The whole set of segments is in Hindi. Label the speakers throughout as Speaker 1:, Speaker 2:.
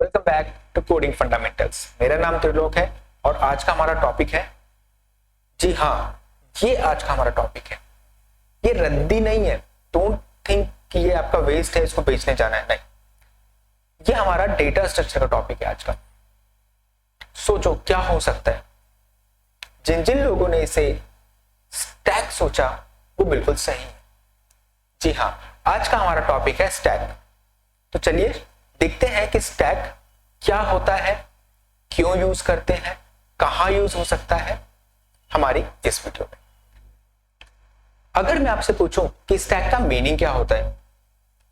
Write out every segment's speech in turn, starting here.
Speaker 1: Welcome back to coding fundamentals. मेरा नाम त्रिलोक है और आज का हमारा टॉपिक है, जी हाँ, ये आज का हमारा टॉपिक है। ये रद्दी नहीं है, डोंट थिंक कि ये आपका वेस्ट है, इसको बेचने जाना है, नहीं। ये हमारा डेटा स्ट्रक्चर का टॉपिक है आज का। सोचो क्या हो सकता है। जिन जिन लोगों ने इसे स्टैक सोचा वो बिल्कुल सही है। जी हाँ, आज का हमारा टॉपिक है स्टैक। तो चलिए देखते हैं कि स्टैक क्या होता है, क्यों यूज करते हैं, कहां यूज हो सकता है हमारी इस वीडियो में। अगर मैं आपसे पूछूं कि स्टैक का मीनिंग क्या होता है,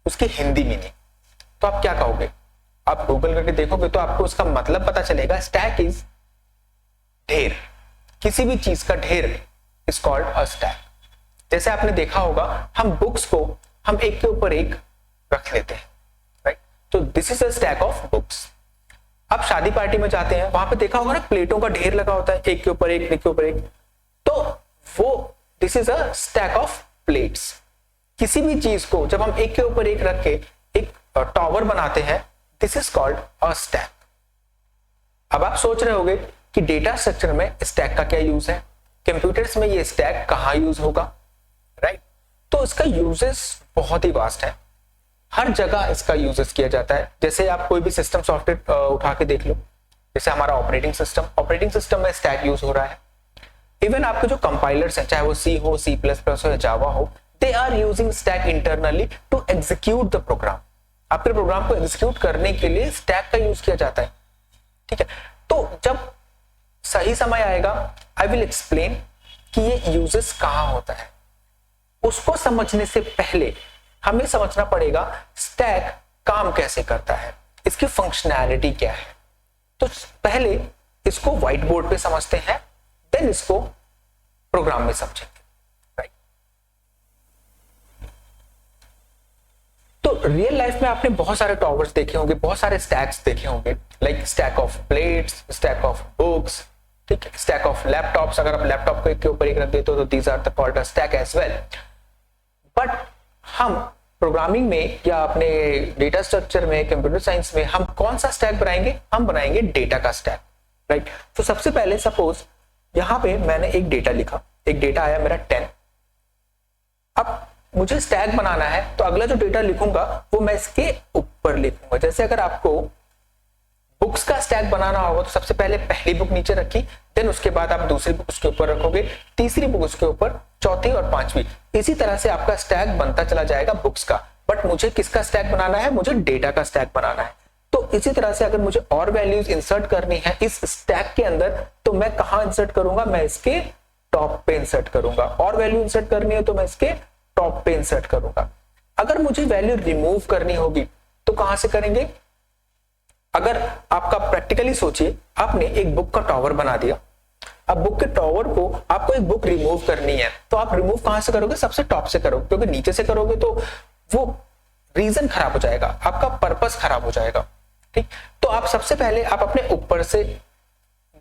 Speaker 1: उसकी हिंदी मीनिंग, तो आप क्या कहोगे? आप गूगल करके देखोगे तो आपको उसका मतलब पता चलेगा। स्टैक इज ढेर, किसी भी चीज का ढेर इज कॉल्ड अ स्टैक। जैसे आपने देखा होगा, हम बुक्स को हम एक के ऊपर एक रख लेते हैं, राइट? तो this is a stack of books. आप शादी पार्टी में जाते हैं, वहां पे देखा होगा ना, प्लेटों का ढेर लगा होता है, एक के ऊपर एक, एक के ऊपर एक। तो वो this is a stack of plates. किसी भी चीज को जब हम एक के ऊपर एक रख के एक टॉवर बनाते हैं, this is called a stack. अब आप सोच रहे होंगे कि डेटा स्ट्रक्चर में स्टैक का क्या यूज है, कंप्यूटर्स में ये स्टैक कहां यूज होगा, राइट? तो इसका यूजेस बहुत ही वास्ट है, हर जगह इसका यूजेस किया जाता है। जैसे आप कोई भी सिस्टम सॉफ्टवेयर उठा के देख लो, जैसे हमारा ऑपरेटिंग सिस्टम में स्टैक यूज हो रहा है। इवन आपके जो कंपाइलर्स हैं, चाहे वो सी हो, C++ हो या जावा हो, they are using stack internally to execute the program. आपके प्रोग्राम को एग्जीक्यूट करने के लिए स्टैक का यूज किया जाता है, ठीक है? तो जब सही समय आएगा, आई विल एक्सप्लेन कि ये यूजेस कहां होता है। उसको समझने से पहले हमें समझना पड़ेगा स्टैक काम कैसे करता है, इसकी फंक्शनैलिटी क्या है। तो पहले इसको व्हाइट बोर्ड पे समझते हैं, देन इसको प्रोग्राम में समझेंगे, राइट? तो रियल लाइफ में आपने बहुत सारे टॉवर्स देखे होंगे, बहुत सारे स्टैक्स देखे होंगे, like stack of plates, stack of books, ठीक है, स्टैक ऑफ लैपटॉप्स। अगर आप लैपटॉप को एक के ऊपर एक रख देते हो तो these are the called a stack as well. But हम प्रोग्रामिंग में या अपने डेटा स्ट्रक्चर में, कंप्यूटर साइंस में हम कौन सा स्टैक बनाएंगे? हम बनाएंगे डेटा का स्टैक, राइट? तो सबसे पहले सपोज यहां पे मैंने एक डेटा लिखा, एक डेटा आया मेरा 10। अब मुझे स्टैक बनाना है, तो अगला जो डेटा लिखूंगा वो मैं इसके ऊपर लिखूंगा। जैसे अगर आपको बुक्स का स्टैक बनाना होगा तो सबसे पहले पहली बुक नीचे रखी, देन उसके बाद आप दूसरी बुक उसके ऊपर रखोगे, तीसरी बुक उसके ऊपर, चौथी और पांचवी। इसी तरह से आपका स्टैक बनता चला जाएगा बुक्स का। बट मुझे किसका स्टैक बनाना है? मुझे डेटा का स्टैक बनाना है। तो इसी तरह से अगर मुझे और वैल्यूज इंसर्ट करनी है इस स्टैक के अंदर, तो मैं कहां इंसर्ट करूंगा? मैं इसके टॉप पे इंसर्ट करूंगा। और वैल्यू इंसर्ट करनी है तो मैं इसके टॉप पे इंसर्ट करूंगा। अगर मुझे वैल्यू रिमूव करनी होगी तो कहां से करेंगे? अगर आपका प्रैक्टिकली सोचिए, आपने एक बुक का टॉवर बना दिया। अब बुक के टॉवर को आपको एक बुक रिमूव करनी है, तो आप रिमूव कहां से करोगे? सबसे टॉप से करोगे, क्योंकि नीचे से करोगे तो वो रीजन खराब हो जाएगा, आपका पर्पस खराब हो जाएगा, ठीक? तो आप सबसे पहले आप अपने ऊपर से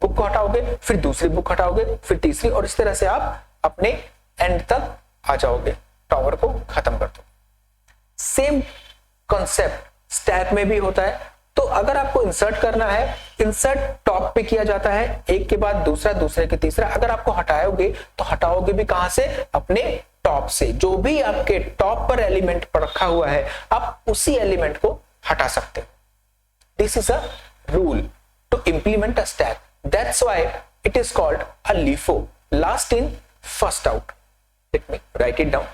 Speaker 1: बुक को हटाओगे, फिर दूसरी बुक हटाओगे, फिर तीसरी, और इस तरह से आप अपने एंड तक आ जाओगे, टॉवर को खत्म कर दो। सेम कॉन्सेप्ट स्टैक में भी होता है। तो अगर आपको इंसर्ट करना है, इंसर्ट टॉप पे किया जाता है, एक के बाद दूसरा, दूसरे के तीसरा। अगर आपको हटाओगे तो हटाओगे भी कहां से? अपने टॉप से। जो भी आपके टॉप पर एलिमेंट पर रखा हुआ है, आप उसी एलिमेंट को हटा सकते हो। This is a rule to implement a stack. That's why it is called a LIFO, last in first out. Let me write it down.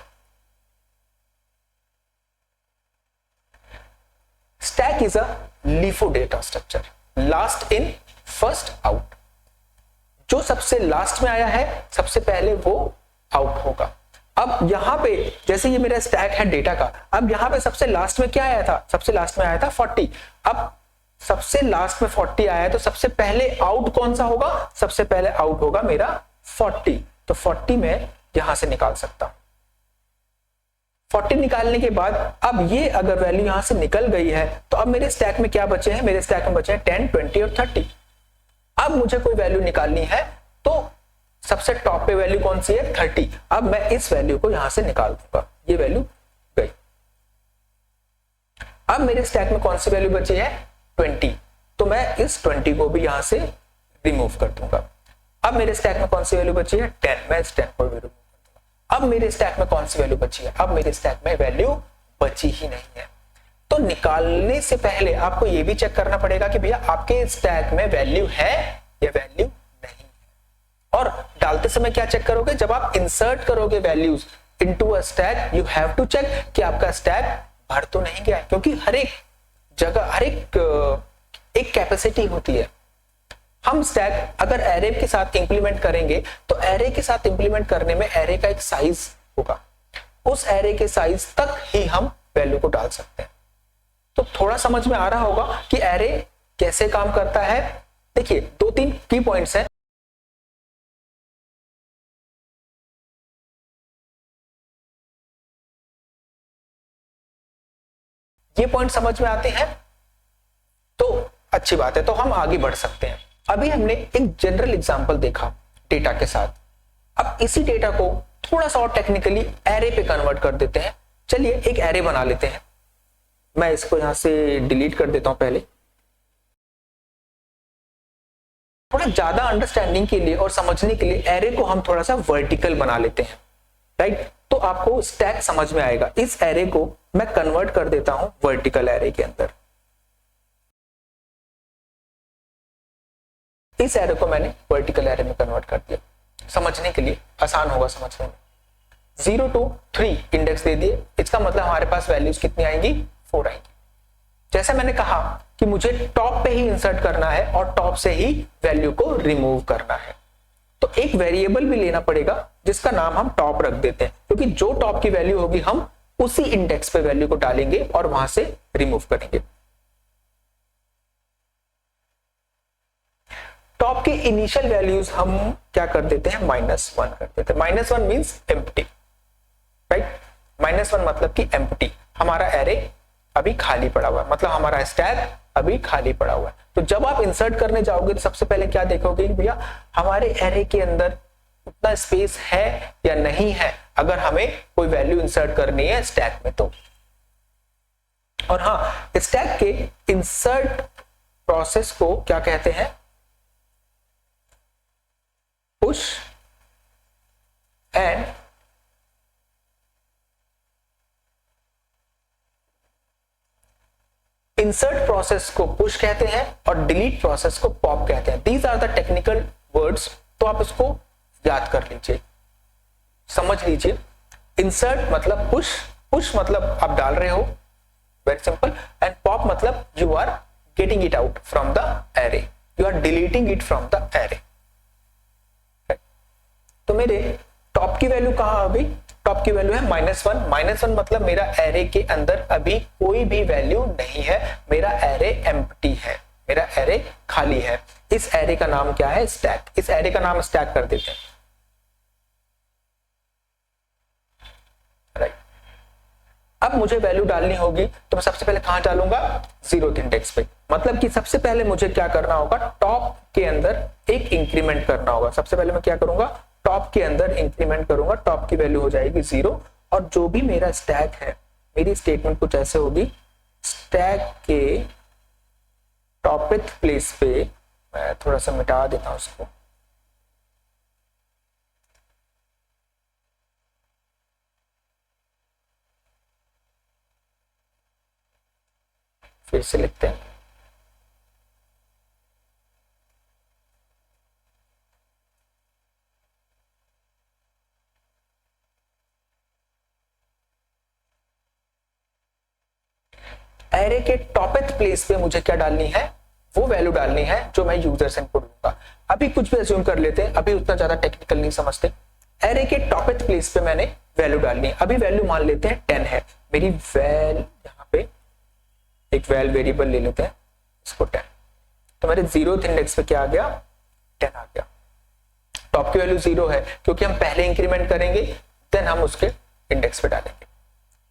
Speaker 1: Stack is a LIFO data structure, last in first out। जो सबसे लास्ट में आया है सबसे पहले वो आउट होगा। अब यहां पे जैसे ये मेरा स्टैक है डेटा का, अब यहां पे सबसे लास्ट में क्या आया था? सबसे लास्ट में आया था 40। अब सबसे लास्ट में 40 आया है, तो सबसे पहले आउट कौन सा होगा? सबसे पहले आउट होगा मेरा 40। तो 40 में यहां से निकाल सकता हूं। 40 निकालने के बाद अब ये अगर वैल्यू यहां से निकल गई है, तो अब मेरे स्टैक में क्या बचे हैं? मेरे स्टैक में बचे हैं 10, 20 और 30। अब मुझे कोई वैल्यू निकालनी है, तो सबसे टॉप पे वैल्यू कौन सी है? 30। अब मैं इस वैल्यू को यहां से निकाल दूंगा, ये वैल्यू गई। अब मेरे स्टैक में कौन सी वैल्यू बची है? 20। मैं इस 20 को भी यहां से रिमूव कर दूंगा। अब मेरे स्टैक में कौन सी वैल्यू बची है 10, मैं इस 10 को भी रिमूव कर दूंगा। अब मेरे स्टैक में कौन सी वैल्यू बची है, अब मेरे स्टैक में वैल्यू बची ही नहीं है। तो निकालने से पहले आपको यह भी चेक करना पड़ेगा कि भैया आपके स्टैक में वैल्यू है या वैल्यू नहीं है। और डालते समय क्या चेक करोगे, जब आप इंसर्ट करोगे values into a stack, you have to check कि आपका स्टैक भर तो नहीं गया है, क्योंकि हर एक जगह हर एक कैपेसिटी होती है। हम स्टैक अगर एरे के साथ इंप्लीमेंट करेंगे तो एरे के साथ इंप्लीमेंट करने में एरे का एक साइज होगा, उस एरे के साइज तक ही हम वैल्यू को डाल सकते हैं। तो थोड़ा समझ में आ रहा होगा कि एरे कैसे काम करता है। देखिए 2-3 की पॉइंट्स हैं। ये पॉइंट समझ में आते हैं तो अच्छी बात है, तो हम आगे बढ़ सकते हैं। अभी हमने एक जनरल एग्जांपल देखा डेटा के साथ, अब इसी डेटा को थोड़ा सा और टेक्निकली एरे पे कन्वर्ट कर देते हैं। चलिए एक एरे बना लेते हैं, मैं इसको यहां से डिलीट कर देता हूं। पहले थोड़ा ज्यादा अंडरस्टैंडिंग के लिए और समझने के लिए एरे को हम थोड़ा सा वर्टिकल बना लेते हैं, राइट। तो आपको स्टैक समझ में आएगा। इस एरे को मैं कन्वर्ट कर देता हूं वर्टिकल एरे के अंदर। इस एरे को मैंने वर्टिकल एरे में कन्वर्ट कर दिया, समझने के लिए आसान होगा समझने में। 0 to 3 इंडेक्स दे दिए, इसका मतलब हमारे पास वैल्यूज कितनी आएंगी 4 आएंगी। जैसे मैंने कहा कि मुझे टॉप पे ही इंसर्ट करना है और टॉप से ही वैल्यू को रिमूव करना है, तो एक वेरिएबल भी लेना पड़ेगा जिसका नाम हम टॉप रख देते हैं, क्योंकि जो टॉप की वैल्यू होगी हम उसी इंडेक्स पे वैल्यू को डालेंगे और वहां से रिमूव करेंगे। टॉप के इनिशियल वैल्यूज हम क्या कर देते हैं -1 कर देते हैं। -1 मींस एम्प्टी, राइट। -1 मतलब कि एम्प्टी, हमारा एरे अभी खाली पड़ा हुआ है, मतलब हमारा स्टैक अभी खाली पड़ा हुआ है। तो जब आप इंसर्ट करने जाओगे तो सबसे पहले क्या देखोगे भैया हमारे एरे के अंदर उतना स्पेस है या नहीं है, अगर हमें कोई वैल्यू इंसर्ट करनी है स्टैक में तो। और हाँ, स्टैक के इंसर्ट प्रोसेस को क्या कहते हैं, पुश एंड इंसर्ट प्रोसेस को पुश कहते हैं और डिलीट प्रोसेस को पॉप कहते हैं। These are the technical words, तो आप इसको याद कर लीजिए, समझ लीजिए। इंसर्ट मतलब पुश, पुश मतलब आप डाल रहे हो, वेरी सिंपल, एंड पॉप मतलब you are getting it out from the array, you are deleting it from the array. तो मेरे टॉप की वैल्यू कहां, अभी टॉप की वैल्यू है -1। -1 मतलब मेरा एरे के अंदर अभी कोई भी वैल्यू नहीं है, मेरा एरे एम्प्टी है, मेरा एरे खाली है। इस एरे का नाम क्या है, स्टैक। इस एरे का नाम स्टैक कर देते हैं, राइट। अब मुझे वैल्यू डालनी होगी तो मैं सबसे पहले कहां डालूंगा, 0th इंडेक्स पे। मतलब कि सबसे पहले मुझे क्या करना होगा, टॉप के अंदर एक इंक्रीमेंट करना होगा। सबसे पहले मैं क्या करूंगा, टॉप के अंदर इंक्रीमेंट करूंगा, टॉप की वैल्यू हो जाएगी 0। और जो भी मेरा स्टैक है, मेरी स्टेटमेंट कुछ ऐसे होगी, स्टैक के टॉपिक प्लेस पे, मैं थोड़ा सा मिटा देता हूं उसको, फिर से लिखते हैं, एरे के टॉपिक प्लेस पे मुझे क्या डालनी है, वो वैल्यू डालनी है जो मैं यूजर से इनपुट दूंगा। अभी कुछ भी अज्यूम कर लेते हैं, अभी उतना ज्यादा टेक्निकल नहीं समझते। एरे के टॉपिक प्लेस पे मैंने वैल्यू डालनी है। अभी वैल्यू मान लेते हैं 10 है मेरी वैल, यहाँ पे एक वैल वेरिएबल ले लेते हैं इसको 10। तो मेरे 0th इंडेक्स पे क्या आ गया, 10 आ गया। टॉप की वैल्यू 0 है क्योंकि हम पहले इंक्रीमेंट करेंगे, देन हम उसके इंडेक्स पे डालेंगे।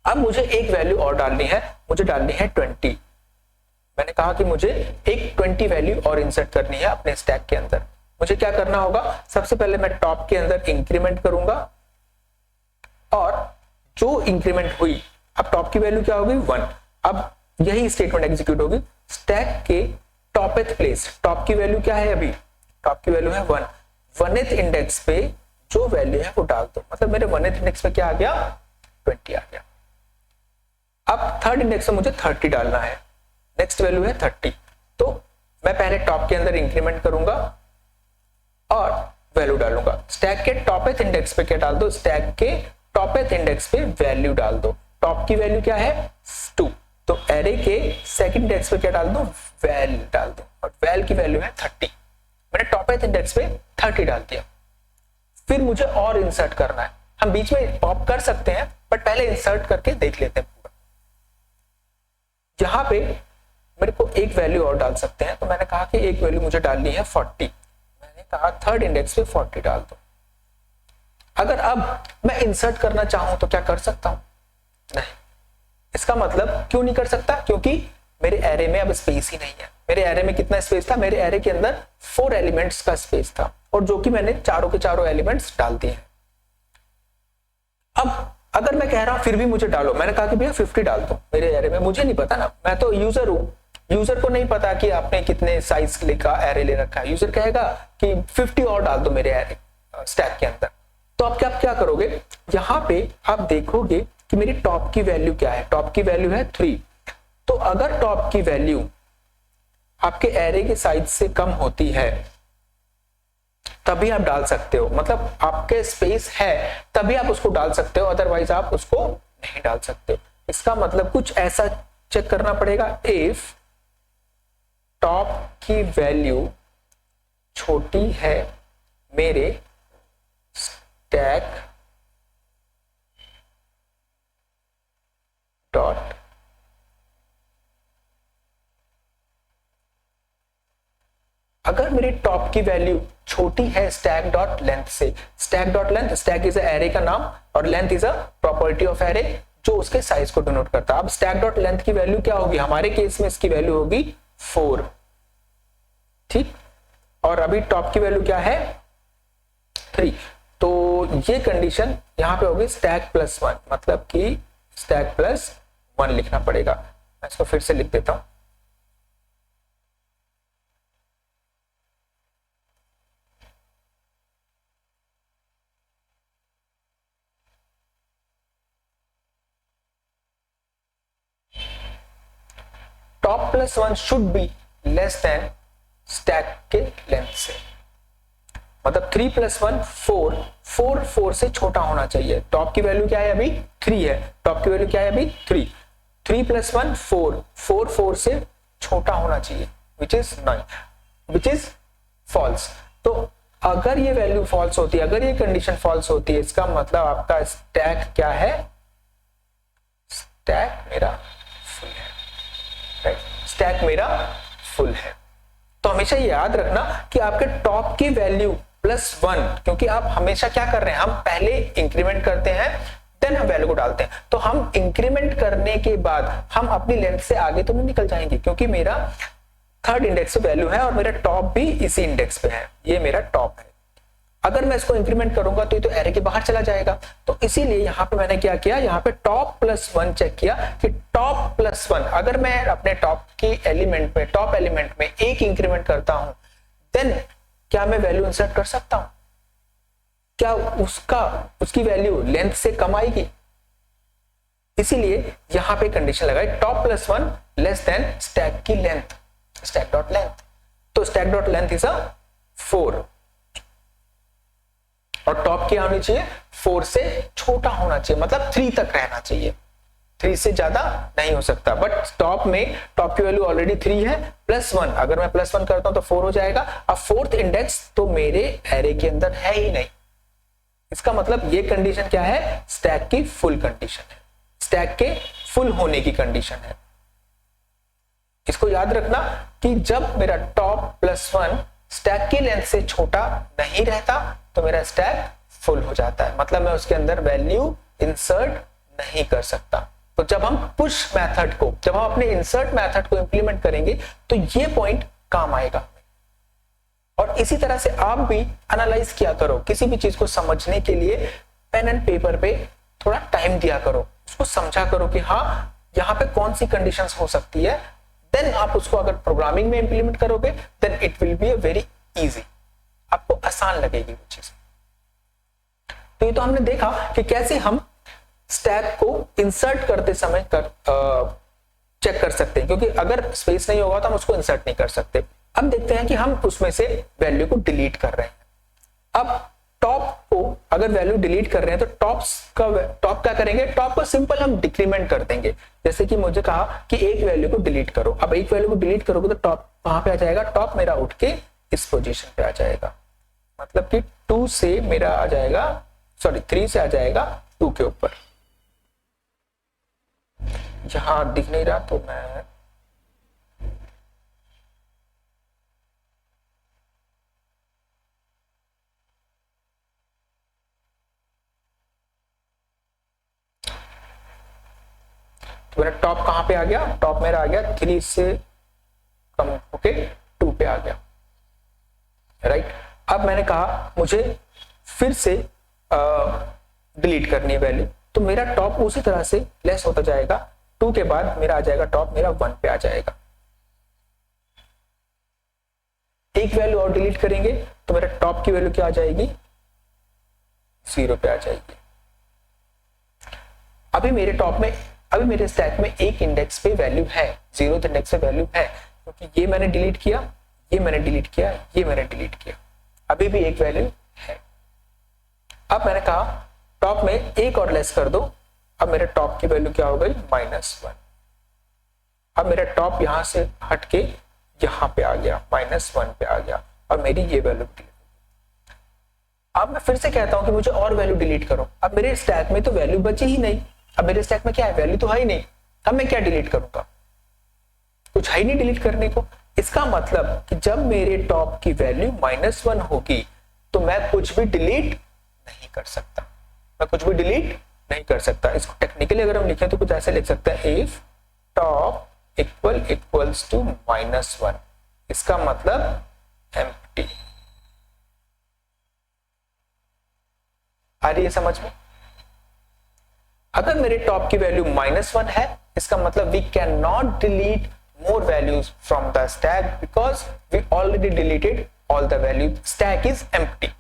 Speaker 1: अब मुझे एक वैल्यू और डालनी है, मुझे डालनी है 20। मैंने कहा कि मुझे एक 20 वैल्यू और इंसर्ट करनी है अपने स्टैक के अंदर। मुझे क्या करना होगा, सबसे पहले मैं टॉप के अंदर इंक्रीमेंट करूंगा और जो इंक्रीमेंट हुई, अब टॉप की वैल्यू क्या होगी 1। अब यही स्टेटमेंट एग्जीक्यूट होगी, स्टैक के टॉपेथ प्लेस, टॉप की वैल्यू क्या है, अभी टॉप की वैल्यू है 1, 1th इंडेक्स पे जो वैल्यू है वो डाल दो, मतलब मेरे 1th इंडेक्स पे क्या आ गया, 20 आ गया। अब थर्ड इंडेक्स में मुझे 30 डालना है, नेक्स्ट वैल्यू है 30, तो मैं पहले टॉप के अंदर इंक्रीमेंट करूंगा और वैल्यू डालूंगा। स्टैक के टॉपेथ इंडेक्स पे क्या डाल दो, स्टैक के टॉपेथ इंडेक्स पे वैल्यू डाल दो। टॉप की वैल्यू क्या है 2, तो एरे के सेकंड इंडेक्स पे क्या डाल दो, वैल डाल दो, और वैल की वैल्यू है 30, मैंने टॉपेथ इंडेक्स पे 30 डाल दिया। फिर मुझे और इंसर्ट करना है, हम बीच में पॉप कर सकते हैं बट पहले इंसर्ट करके देख लेते हैं पूरा। यहां पे मेरे को एक वैल्यू और डाल सकते हैं, तो मैंने कहा कि एक वैल्यू मुझे डालनी है 40, मैंने कहा थर्ड इंडेक्स पे 40 डाल दो। अगर अब मैं इंसर्ट करना चाहूं तो क्या कर सकता हूं, नहीं, इसका मतलब क्यों नहीं कर सकता, क्योंकि मेरे एरे में अब स्पेस ही नहीं है। मेरे एरे में कितना स्पेस था, मेरे एरे के अंदर 4 एलिमेंट्स का स्पेस था, और जो कि मैंने चारों के चारों एलिमेंट्स डाल दिए हैं। अब अगर मैं कह रहा हूं फिर भी मुझे डालो, मैंने कहा कि भैया 50 डाल दो मेरे एरे में, मुझे नहीं पता ना, मैं तो यूजर हूं, यूजर को नहीं पता कि आपने कितने साइज का एरे ले रखा है। यूजर कहेगा कि 50 और डाल दो मेरे एरे स्टैक के अंदर। तो आप क्या करोगे, यहां पे आप देखोगे कि मेरी टॉप की वैल्यू क्या है, टॉप की वैल्यू है 3, तो अगर टॉप की वैल्यू आपके एरे के साइज से कम होती है तभी आप डाल सकते हो, मतलब आपके स्पेस है तभी आप उसको डाल सकते हो, अदरवाइज आप उसको नहीं डाल सकते हो। इसका मतलब कुछ ऐसा चेक करना पड़ेगा, इफ टॉप की वैल्यू छोटी है मेरे स्टैक डॉट अगर मेरी टॉप की वैल्यू छोटी है स्टैक डॉट लेंथ से, stack dot length, stack is array का नाम और length is a property of array जो उसके साइज को डिनोट करता है। अब स्टैक डॉट लेंथ की वैल्यू क्या होगी, हमारे केस में इसकी वैल्यू होगी 4, ठीक, और अभी टॉप की वैल्यू क्या है 3, तो ये कंडीशन यहां पे होगी स्टैक प्लस 1, मतलब कि स्टैक प्लस 1 लिखना पड़ेगा। मैं इसको फिर से लिख देता हूं, top plus 1 should be less than stack के लेंथ से, मतलब 3 प्लस 1 4, 4 से छोटा होना चाहिए। टॉप की वैल्यू क्या है अभी 3 है, टॉप की वैल्यू क्या है अभी 3, 3 प्लस 1 4, 4 से छोटा होना चाहिए, which is 9, which is false. तो अगर ये वैल्यू फॉल्स होती है, अगर ये कंडीशन फॉल्स होती है, इसका मतलब आपका स्टैक क्या है, स्टैक मेरा फुल है, राइट, स्टैक मेरा फुल है। तो हमेशा याद रखना कि आपके टॉप की वैल्यू प्लस 1, क्योंकि आप हमेशा क्या कर रहे हैं, हम पहले इंक्रीमेंट करते हैं देन हम वैल्यू को डालते हैं, तो हम इंक्रीमेंट करने के बाद हम अपनी लेंथ से आगे तो नहीं निकल जाएंगे, क्योंकि मेरा थर्ड इंडेक्स पे वैल्यू है और मेरा टॉप भी इसी इंडेक्स पे है, ये मेरा टॉप है। अगर मैं इसको इंक्रीमेंट करूंगा तो ये तो एरे के बाहर चला जाएगा, तो इसीलिए यहां पे मैंने क्या किया, यहां पे टॉप प्लस 1 चेक किया कि टॉप प्लस 1, अगर मैं अपने टॉप की एलिमेंट में, टॉप एलिमेंट में एक इंक्रीमेंट करता हूं, देन क्या मैं वैल्यू इंसर्ट कर सकता हूं, क्या उसकी वैल्यू लेंथ से कम आएगी, इसीलिए यहां पे कंडीशन लगाई top plus 1 less than stack की लेंथ, स्टैक डॉट लेंथ। तो stack dot length is a 4 और टॉप क्या होनी चाहिए, 4 से छोटा होना चाहिए, मतलब 3 तक रहना चाहिए, 3 से ज्यादा नहीं हो सकता। बट टॉप में टॉप की वैल्यू ऑलरेडी 3 है, प्लस 1, अगर मैं प्लस 1 करता हूं तो 4 हो जाएगा। अब फोर्थ इंडेक्स तो मेरे एरे के अंदर है ही नहीं, इसका मतलब ये कंडीशन क्या है, स्टैक की फुल कंडीशन है, स्टैक के फुल होने की कंडीशन है। इसको याद रखना कि जब मेरा टॉप प्लस 1 स्टैक की लेंथ से छोटा नहीं रहता तो मेरा स्टैक फुल हो जाता है, मतलब मैं उसके अंदर वैल्यू इंसर्ट नहीं कर सकता। तो जब हम पुश मेथड को, जब हम अपने इंसर्ट मेथड को इंप्लीमेंट करेंगे तो ये पॉइंट काम आएगा। और इसी तरह से आप भी एनालाइज किया करो, किसी भी चीज को समझने के लिए पेन एंड पेपर पे थोड़ा टाइम दिया करो, उसको समझा करो कि हाँ यहाँ पे कौन सी कंडीशंस हो सकती है, देन आप उसको अगर प्रोग्रामिंग में इंप्लीमेंट करोगे then it will be a very easy, आपको आसान लगेगी वो चीज। तो ये तो हमने देखा कि कैसे हम स्टैक को इंसर्ट करते समय चेक कर सकते हैं, क्योंकि अगर स्पेस नहीं होगा तो हम उसको इंसर्ट नहीं कर सकते। अब देखते हैं कि हम उसमें से वैल्यू को डिलीट कर रहे हैं। अब टॉप को अगर वैल्यू डिलीट कर रहे हैं तो टॉप क्या करेंगे, टॉप को सिंपल हम डिक्रीमेंट कर देंगे। जैसे कि मुझे कहा कि एक वैल्यू को डिलीट करो, अब एक वैल्यू को डिलीट करोगे तो टॉप कहां पे आ जाएगा, टॉप मेरा उठ के इस पोजीशन पे आ जाएगा, मतलब कि 2 से मेरा आ जाएगा, सॉरी 3 से आ जाएगा 2 के ऊपर। यहां दिख नहीं रहा तो मैं तो मेरा टॉप कहां पे आ गया, टॉप मेरा आ गया 3 से कम होके 2 पे आ गया, राइट। अब मैंने कहा मुझे फिर से डिलीट करनी है वैल्यू, तो मेरा टॉप उसी तरह से लेस होता जाएगा, 2 के बाद मेरा आ जाएगा टॉप मेरा 1 पे आ जाएगा। एक वैल्यू और डिलीट करेंगे तो मेरा टॉप की वैल्यू क्या आ जाएगी, 0 पे आ जाएगी। अभी मेरे टॉप में, अभी मेरे स्टैक में एक इंडेक्स पे वैल्यू है, 0th इंडेक्स पे वैल्यू है, क्योंकि ये मैंने डिलीट किया, ये मैंने डिलीट किया, ये मैंने डिलीट किया, अभी भी एक वैल्यू है। अब मैंने कहा टॉप में एक और लेस कर दो, अब मेरे टॉप की वैल्यू क्या हो गई, -1। अब मेरा टॉप यहां से हट के यहां पे आ गया, -1 पे आ गया, और मेरी ये वैल्यू डिलीट। अब मैं फिर से कहता हूं कि मुझे और वैल्यू डिलीट करो, अब मेरे स्टैक में तो वैल्यू बची ही नहीं, अब मेरे स्टैक में क्या है, वैल्यू तो है ही नहीं, अब मैं क्या डिलीट करूंगा, कुछ है ही नहीं डिलीट करने को। इसका मतलब कि जब मेरे टॉप की वैल्यू -1 होगी तो मैं कुछ भी डिलीट नहीं कर सकता, मैं कुछ भी डिलीट नहीं कर सकता। इसको टेक्निकली अगर हम लिखें तो कुछ ऐसे लिख सकते हैं, इफ टॉप इक्वल्स टू -1, इसका मतलब एम्प्टी। आ रही है समझ में? अगर मेरे टॉप की वैल्यू -1 है, इसका मतलब we can not delete more values from the stack because we already deleted all the value, stack is empty।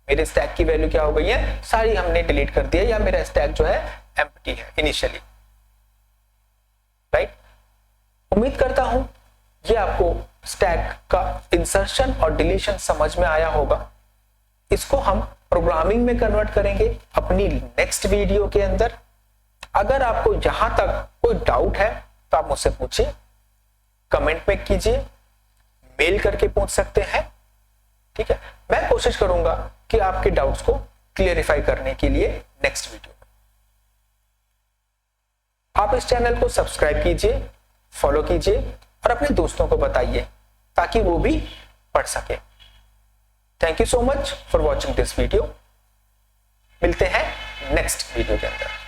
Speaker 1: मेरे स्टैक की वैल्यू क्या हो गई है, सारी हमने डिलीट कर दी है, या मेरा स्टैक जो है एम्प्टी है इनिशियली, राइट। उम्मीद करता हूं ये आपको स्टैक का इंसर्शन और डिलीशन समझ में आया होगा। इसको हम प्रोग्रामिंग में कन्वर्ट करेंगे अपनी नेक्स्ट वीडियो के अंदर। अगर आपको यहां तक कोई डाउट है तो आप मुझसे पूछिए, कमेंट में कीजिए, मेल करके पूछ सकते हैं, ठीक है। मैं कोशिश करूंगा कि आपके डाउट्स को क्लियरिफाई करने के लिए नेक्स्ट वीडियो में। आप इस चैनल को सब्सक्राइब कीजिए, फॉलो कीजिए और अपने दोस्तों को बताइए ताकि वो भी पढ़ सके। Thank you so much for watching this video. मिलते हैं नेक्स्ट वीडियो के अंदर।